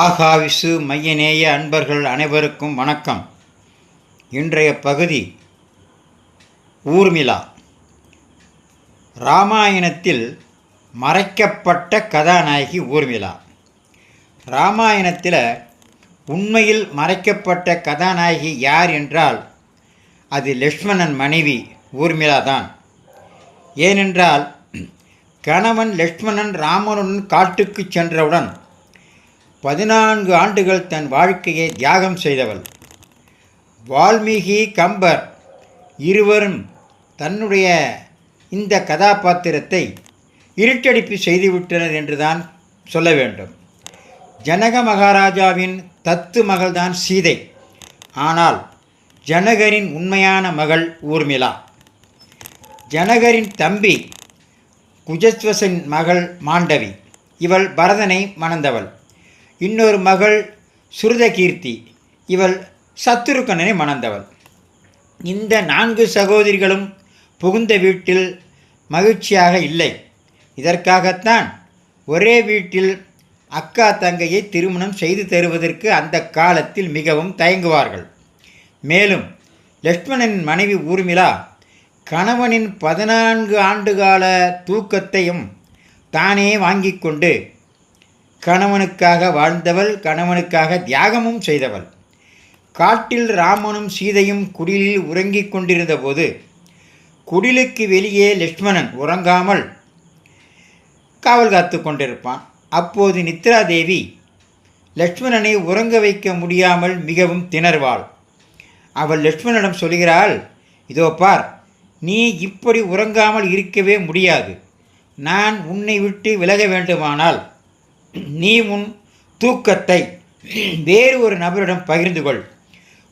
ஆகாவிசு மையநேய அன்பர்கள் அனைவருக்கும் வணக்கம். இன்றைய பகுதி ஊர்மிளா. இராமாயணத்தில் மறைக்கப்பட்ட கதாநாயகி ஊர்மிளா. இராமாயணத்தில் உண்மையில் மறைக்கப்பட்ட கதாநாயகி யார் என்றால் அது லக்ஷ்மணன் மனைவி ஊர்மிளா தான். ஏனென்றால் கணவன் லக்ஷ்மணன் ராமனுடன் காட்டுக்கு சென்றவுடன் 14 ஆண்டுகள் தன் வாழ்க்கையை தியாகம் செய்தவள். வால்மீகி, கம்பர் இருவரும் தன்னுடைய இந்த கதாபாத்திரத்தை இருட்டடிப்பு செய்துவிட்டனர் என்றுதான் சொல்ல வேண்டும். ஜனக மகாராஜாவின் தத்து மகள்தான் சீதை. ஆனால் ஜனகரின் உண்மையான மகள் ஊர்மிளா. ஜனகரின் தம்பி குஜத்வசன் மகள் மாண்டவி. இவள் பரதனை மணந்தவள். இன்னொரு மகள் சுருதகீர்த்தி. இவள் சத்துருக்கனனை மணந்தவள். இந்த 4 சகோதரிகளும் புகுந்த வீட்டில் மகிழ்ச்சியாக இல்லை. இதற்காகத்தான் ஒரே வீட்டில் அக்கா தங்கையை திருமணம் செய்து தருவதற்கு அந்த காலத்தில் மிகவும் தயங்குவார்கள். மேலும் லக்ஷ்மணனின் மனைவி ஊர்மிளா கணவனின் 14 ஆண்டுகால தூக்கத்தையும் தானே வாங்கி கொண்டு கணவனுக்காக வாழ்ந்தவள், கணவனுக்காக தியாகமும் செய்தவள். காட்டில் ராமனும் சீதையும் குடிலில் உறங்கிக் கொண்டிருந்த போது குடிலுக்கு வெளியே லக்ஷ்மணன் உறங்காமல் காவல் காத்து கொண்டிருப்பான். அப்போது நித்ராதேவி லக்ஷ்மணனை உறங்க வைக்க முடியாமல் மிகவும் திணறுவாள். அவள் லக்ஷ்மணனிடம் சொல்கிறாள், இதோ பார், நீ இப்படி உறங்காமல் இருக்கவே முடியாது. நான் உன்னை விட்டு விலக வேண்டுமானால் நீ உன் தூக்கத்தை வேறு ஒரு நபரிடம் பகிர்ந்து கொள்.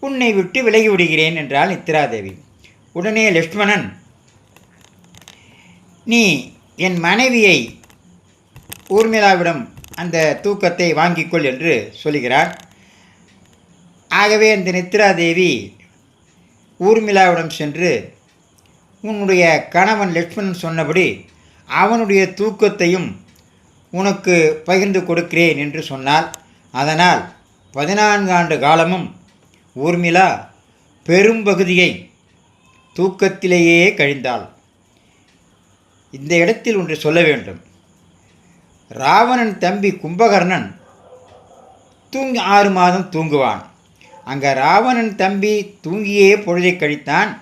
உன்னை விட்டு விலகி விடுகிறேன் என்றாள் நித்ராதேவி. உடனே லக்ஷ்மணன், நீ என் மனைவியை ஊர்மிளாவிடம் அந்த தூக்கத்தை வாங்கிக்கொள் என்று சொல்கிறார். ஆகவே அந்த நித்ராதேவி ஊர்மிளாவிடம் சென்று உன்னுடைய கணவன் லக்ஷ்மணன் சொன்னபடி அவனுடைய தூக்கத்தையும் உனக்கு பகிர்ந்து கொடுக்கிறேன் என்று சொன்னாள். அதனால் 14 ஆண்டு காலமும் ஊர்மிளா பெரும்பகுதியை தூக்கத்திலேயே கழிந்தாள். இந்த இடத்தில் ஒன்று சொல்ல வேண்டும். ராவணன் தம்பி கும்பகர்ணன் 6 மாதம் தூங்குவான். அங்கே ராவணன் தம்பி தூங்கியே பொழுதை கழித்தான்.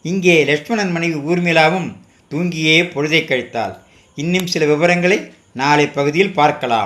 இங்கே லக்ஷ்மணன் மனைவி ஊர்மிளாவும் தூங்கியே பொழுதை கழித்தாள். இன்னும் சில விவரங்களை நாளை பகுதியில் பார்க்கலாம்.